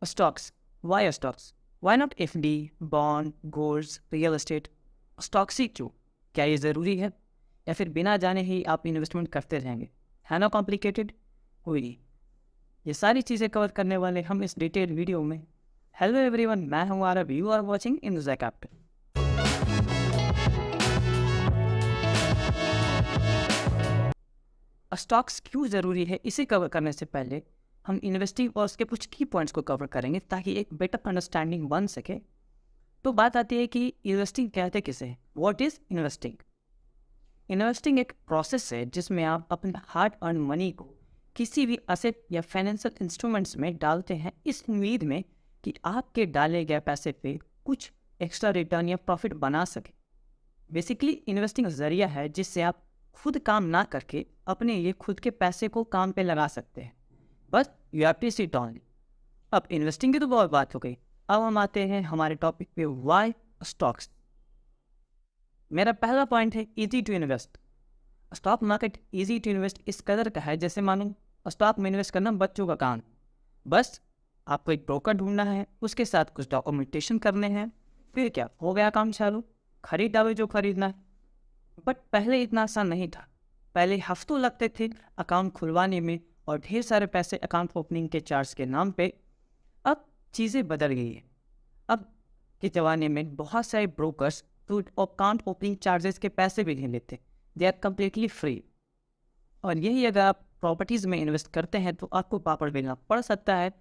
Stocks. Why stocks? Why not FD, bond, golds, real estate? Stocks ही क्यों? क्या ये ज़रूरी है या फिर बिना जाने ही आप इन्वेस्टमेंट करते रहेंगे? है ना कॉम्प्लिकेटेड? कोई नहीं, ये सारी चीज़ें कवर करने वाले हम इस डिटेल वीडियो में। हेलो एवरीवन, मैं हूं Aarav, you are watching in capital. Stocks क्यों ज़रूरी है, इसे कवर करने से पहले हम इन्वेस्टिंग और उसके कुछ की पॉइंट्स को कवर करेंगे ताकि एक बेटर अंडरस्टैंडिंग बन सके। तो बात आती है कि इन्वेस्टिंग कहते किसे हैं? What is investing? इन्वेस्टिंग एक प्रोसेस है जिसमें आप अपने हार्ड अर्न मनी को किसी भी असेट या फाइनेंशियल इंस्ट्रूमेंट्स में डालते हैं इस उम्मीद में कि आपके डाले गए पैसे पे कुछ एक्स्ट्रा रिटर्न या प्रॉफिट बना सके। बेसिकली इन्वेस्टिंग जरिया है जिससे आप खुद काम ना करके अपने लिए खुद के पैसे को काम पे लगा सकते हैं। बस you have to sit on. अब इन्वेस्टिंग की तो बहुत बात हो गई, अब हम आते हैं हमारे टॉपिक पे, व्हाई स्टॉक्स। मेरा पहला पॉइंट है easy to invest. Stock market easy to invest इस कदर का है जैसे मानो स्टॉक में इन्वेस्ट करना बच्चों का काम। बस आपको एक ब्रोकर ढूंढना है, उसके साथ कुछ डॉक्यूमेंटेशन करने हैं, फिर क्या हो गया काम चालू, खरीद डालो जो खरीदना है। बट पहले इतना आसान नहीं था। पहले हफ्तों लगते थे अकाउंट खुलवाने में और ढेर सारे पैसे अकाउंट ओपनिंग के चार्ज के नाम पे। अब चीज़ें बदल गई है। अब के ज़माने में बहुत सारे ब्रोकर्स तो अकाउंट ओपनिंग चार्जेस के पैसे भी नहीं लेते, दे आर कम्प्लीटली फ्री। और यही अगर आप प्रॉपर्टीज़ में इन्वेस्ट करते हैं तो आपको पापड़ बेलना पड़ सकता है।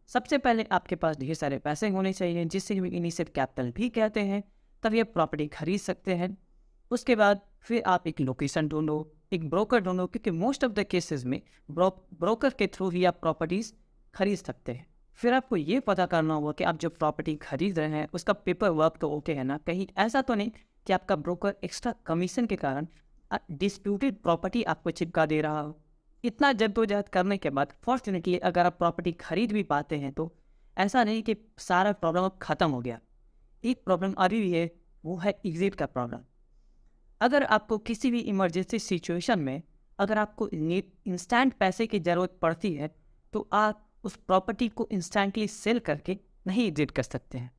सबसे पहले आपके पास ढेर सारे पैसे होने चाहिए जिससे हम इनिशियल कैपिटल भी कहते हैं, तब ये प्रॉपर्टी खरीद सकते हैं। उसके बाद फिर आप एक लोकेशन ढूंढो, एक ब्रोकर ढूंढो, क्योंकि मोस्ट ऑफ द केसेस में ब्रोकर के थ्रू ही आप प्रॉपर्टीज़ खरीद सकते हैं। फिर आपको ये पता करना होगा कि आप जो प्रॉपर्टी खरीद रहे हैं उसका पेपर वर्क तो ओके है ना, कहीं ऐसा तो नहीं कि आपका ब्रोकर एक्स्ट्रा कमीशन के कारण डिस्प्यूटेड प्रॉपर्टी आपको चिपका दे रहा हो। इतना जद्दोजहद करने के बाद फॉर्चुनेटली अगर आप प्रॉपर्टी खरीद भी पाते हैं तो ऐसा नहीं कि सारा प्रॉब्लम अब ख़त्म हो गया। एक प्रॉब्लम अभी भी है, वो है एग्जिट का प्रॉब्लम। अगर आपको किसी भी इमरजेंसी सिचुएशन में अगर आपको इंस्टेंट पैसे की ज़रूरत पड़ती है तो आप उस प्रॉपर्टी को इंस्टेंटली सेल करके नहीं एग्जिट कर सकते हैं।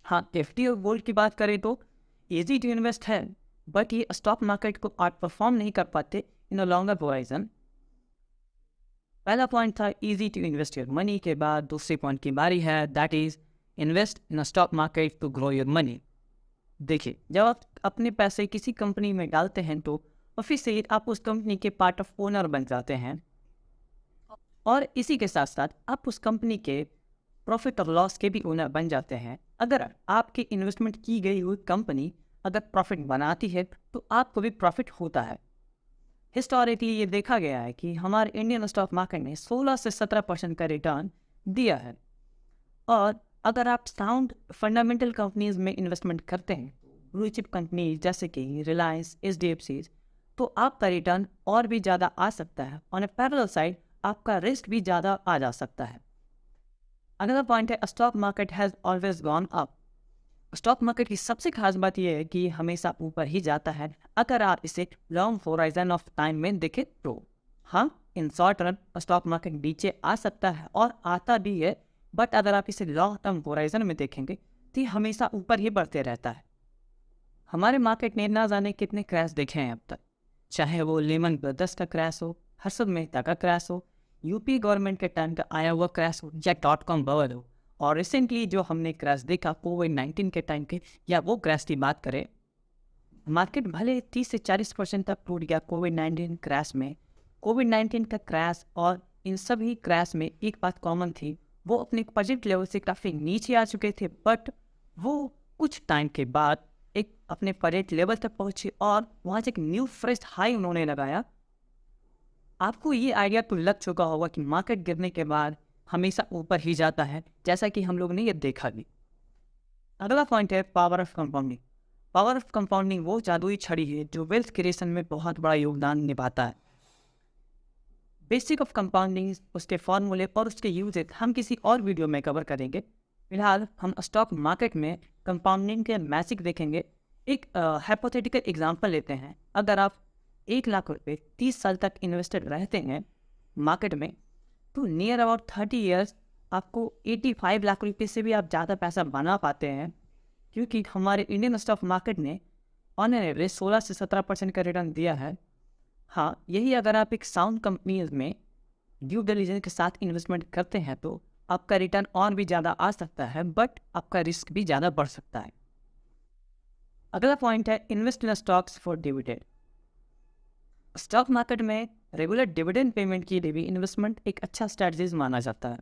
हाँ, एफडी और गोल्ड की बात करें तो इजी टू इन्वेस्ट है, बट ये स्टॉक मार्केट को आउट परफॉर्म नहीं कर पाते इन अ लॉन्गर होराइजन। पहला पॉइंट था easy to invest your money, के बाद दूसरे पॉइंट की बारी है, that is invest in a stock market to grow your money. देखिए, जब आप अपने पैसे किसी कंपनी में डालते हैं तो ऑफिशियली आप उस कंपनी के पार्ट ऑफ ओनर बन जाते हैं और इसी के साथ साथ आप उस कंपनी के प्रॉफिट और लॉस के भी ओनर बन जाते हैं। अगर आपकी इन्वेस्टमेंट की गई हुई कंपनी अगर प्रॉफिट बनाती है तो आपको भी प्रॉफिट होता है। हिस्टोरिकली ये देखा गया है कि हमारे इंडियन स्टॉक मार्केट ने 16 से 17% का रिटर्न दिया है। और अगर आप साउंड फंडामेंटल कंपनीज में इन्वेस्टमेंट करते हैं, ब्लू चिप कंपनी जैसे कि रिलायंस, HDFC, तो आपका रिटर्न और भी ज़्यादा आ सकता है। ऑन ए पैरेलल साइड आपका रिस्क भी ज़्यादा आ जा सकता है। अगला पॉइंट है stock market has always gone up. Stock market की सबसे खास बात यह है कि हमेशा ऊपर ही जाता है अगर आप इसे लॉन्ग होराइजन ऑफ टाइम में देखें तो। हाँ, in short run stock market नीचे आ सकता है और आता भी है, बट अगर आप इसे लॉन्ग टर्म होराइजन में देखेंगे तो ये हमेशा ऊपर ही बढ़ते रहता है। हमारे मार्केट ने ना जाने कितने क्रैश देखे हैं अब तक, चाहे वो लेमन ब्रदर्स का क्रैश हो, हर्षद मेहता का क्रैश हो, यूपी गवर्नमेंट के टाइम का आया हुआ क्रैश हो, या .com बबल हो, और रिसेंटली जो हमने क्रैश देखा कोविड-19 के टाइम के, या वो क्रैश की बात करें, मार्केट भले 30 से 40% तक टूट गया कोविड-19 क्रैश में। कोविड-19 का क्रैश और इन सभी क्रैश में एक बात कॉमन थी, वो अपने बजट लेवल से काफ़ी नीचे आ चुके थे, बट वो कुछ टाइम के बाद एक अपने बजट लेवल तक पहुँचे और वहाँ से एक न्यू फ्रेश हाई उन्होंने लगाया। आपको ये आइडिया तो लग चुका होगा कि मार्केट गिरने के बाद हमेशा ऊपर ही जाता है, जैसा कि हम लोग ने ये देखा भी। अगला पॉइंट है power of compounding. Power of compounding वो जादुई छड़ी है जो वेल्थ क्रिएशन में बहुत बड़ा योगदान निभाता है। बेसिक ऑफ कंपाउंडिंग, उसके फॉर्मूले और उसके यूजेस हम किसी और वीडियो में कवर करेंगे। फिलहाल हम स्टॉक मार्केट में कंपाउंडिंग के मैजिक देखेंगे। एक हाइपोथेटिकल एग्जांपल लेते हैं। अगर आप 1 लाख रुपए 30 साल तक इन्वेस्टेड रहते हैं मार्केट में, तो नियर अबाउट 30 ईयर्स आपको 85 लाख रुपए से भी आप ज़्यादा पैसा बना पाते हैं, क्योंकि हमारे इंडियन स्टॉक मार्केट ने ऑन एन एवरेज 16 से 17% का रिटर्न दिया है। हाँ, यही अगर आप एक साउंड कंपनीज में ड्यू डिलिजेंस के साथ इन्वेस्टमेंट करते हैं तो आपका रिटर्न और भी ज़्यादा आ सकता है, बट आपका रिस्क भी ज़्यादा बढ़ सकता है। अगला पॉइंट है invest in stocks for dividend. Stock market में रेगुलर डिविडेंड पेमेंट के लिए भी इन्वेस्टमेंट एक अच्छा स्ट्रेटजी माना जाता है।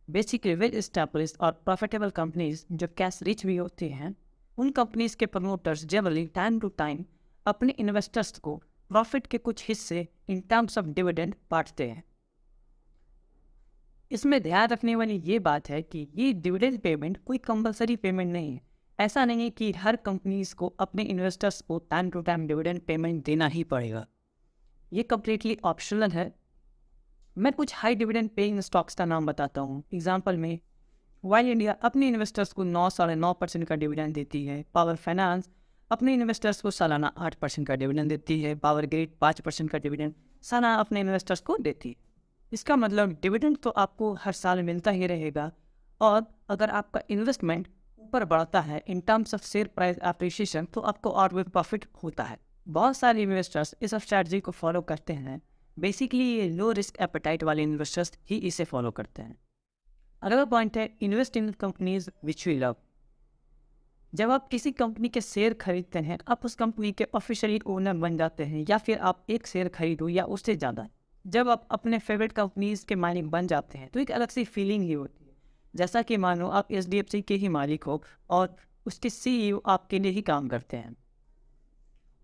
बेसिकली वेल एस्टैब्लिश्ड और प्रॉफिटेबल कंपनीज जो कैश रिच भी होती हैं, उन कंपनीज के promoters generally time to time अपने इन्वेस्टर्स को प्रॉफिट के कुछ हिस्से इन टर्म्स ऑफ डिविडेंड बांटते हैं। इसमें ध्यान रखने वाली ये बात है कि ये डिविडेंड पेमेंट कोई कंपलसरी पेमेंट नहीं है। ऐसा नहीं है कि हर कंपनीज को अपने इन्वेस्टर्स को time to time dividend payment देना ही पड़ेगा। ये कम्प्लीटली ऑप्शनल है। मैं कुछ हाई डिविडेंड पेइंग स्टॉक्स का नाम बताता हूँ। एग्जांपल में वाइल इंडिया अपने इन्वेस्टर्स को 9-9.5% का डिविडेंड देती है। पावर फाइनेंस अपने इन्वेस्टर्स को सालाना 8% का डिविडेंड देती है। पावर ग्रिड 5% का डिविडेंड सालाना अपने इन्वेस्टर्स को देती है। इसका मतलब डिविडेंड तो आपको हर साल मिलता ही रहेगा, और अगर आपका इन्वेस्टमेंट ऊपर बढ़ता है in terms of share price appreciation तो आपको और भी प्रॉफिट होता है। बहुत सारे इन्वेस्टर्स इस स्ट्रैटेजी को फॉलो करते हैं। बेसिकली ये लो रिस्क एपेटाइट वाले इन्वेस्टर्स ही इसे फॉलो करते हैं। अगला पॉइंट है invest in companies which we love. जब आप किसी कंपनी के शेयर खरीदते हैं, आप उस कंपनी के ऑफिशियली ओनर बन जाते हैं, या फिर आप एक शेयर खरीदो या उससे ज़्यादा। जब आप अपने फेवरेट कंपनीज के मालिक बन जाते हैं तो एक अलग सी फीलिंग ही होती है, जैसा कि मानो आप HDFC के ही मालिक हो और उसके CEO आपके लिए ही काम करते हैं।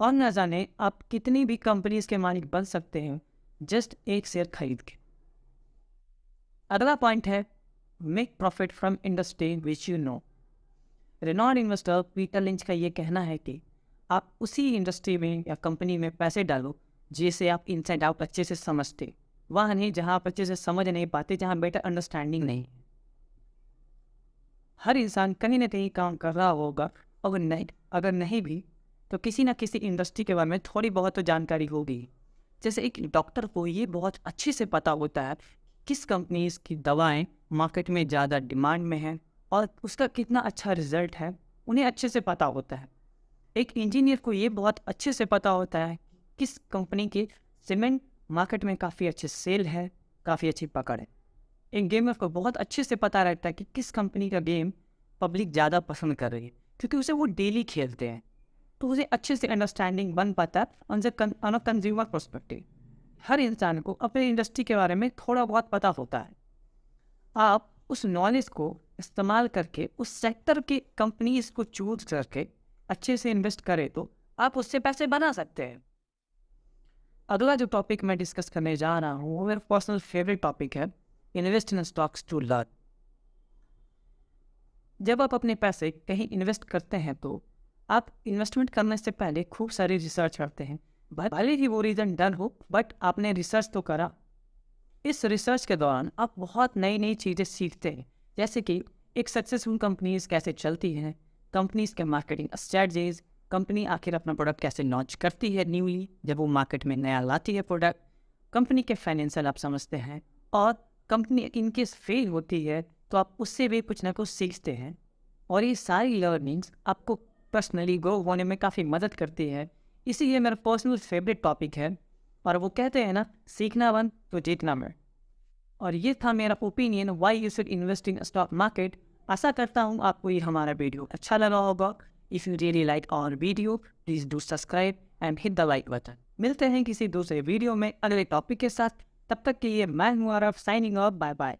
और न जाने आप कितनी भी कंपनीज के मालिक बन सकते हैं जस्ट एक शेयर खरीद के। अगला पॉइंट है make profit from industry which you know. Renowned investor Peter Lynch का ये कहना है कि आप उसी इंडस्ट्री में या कंपनी में पैसे डालो जिसे आप इनसाइड आउट अच्छे से समझते, वहाँ नहीं जहाँ आप अच्छे से समझ नहीं पाते, जहाँ बेटर अंडरस्टैंडिंग नहीं। हर इंसान कहीं ना कहीं काम कर रहा होगा, अगर नहीं भी तो किसी ना किसी इंडस्ट्री के बारे में थोड़ी बहुत तो जानकारी होगी। जैसे एक डॉक्टर को ये बहुत अच्छे से पता होता है किस कंपनीज की दवाएं मार्केट में ज़्यादा डिमांड में हैं और उसका कितना अच्छा रिजल्ट है, उन्हें अच्छे से पता होता है। एक इंजीनियर को ये बहुत अच्छे से पता होता है किस कंपनी की सीमेंट मार्केट में काफ़ी अच्छे सेल है, काफ़ी अच्छी पकड़ है। एक गेमर को बहुत अच्छे से पता रहता है कि किस कंपनी का गेम पब्लिक ज़्यादा पसंद कर रही है, क्योंकि उसे वो डेली खेलते हैं, तो उसे अच्छे से अंडरस्टैंडिंग बन पाता है ऑन अ कंज्यूमर पर्सपेक्टिव। हर इंसान को अपने इंडस्ट्री के बारे में थोड़ा बहुत पता होता है। आप उस नॉलेज को इस्तेमाल करके उस सेक्टर की कंपनीज को चूज करके अच्छे से इन्वेस्ट करें तो आप उससे पैसे बना सकते हैं। अगला जो टॉपिक मैं डिस्कस करने जा रहा हूँ वो मेरा पर्सनल फेवरेट टॉपिक है invest in stocks to learn. जब आप अपने पैसे कहीं इन्वेस्ट करते हैं तो आप इन्वेस्टमेंट करने से पहले खूब सारी रिसर्च करते हैं। भले ही वो रीज़न डन हो, बट आपने रिसर्च तो करा। इस रिसर्च के दौरान आप बहुत नई नई चीज़ें सीखते हैं, जैसे कि एक सक्सेसफुल कंपनीज कैसे चलती हैं, कंपनीज के मार्केटिंग स्ट्रेटजीज, कंपनी आखिर अपना प्रोडक्ट कैसे लॉन्च करती है न्यूली जब वो मार्केट में नया लाती है प्रोडक्ट, कंपनी के फाइनेंशियल आप समझते हैं, और कंपनी इनकेस फेल होती है तो आप उससे भी कुछ ना कुछ सीखते हैं। और ये सारी लर्निंग्स आपको पर्सनली ग्रो होने में काफ़ी मदद करती है। इसीलिए मेरा पर्सनल फेवरेट टॉपिक है, और वो कहते हैं ना, सीखना वन तो जीतना मैं। और ये था मेरा opinion why you should invest in stock market. आशा करता हूँ आपको ये हमारा वीडियो अच्छा लगा होगा। If you really like our video please do subscribe and hit the like button. मिलते हैं किसी दूसरे वीडियो में अगले टॉपिक के साथ। तब तक के लिए मैं हूँ आरफ, साइनिंग ऑफ, बाय बाय।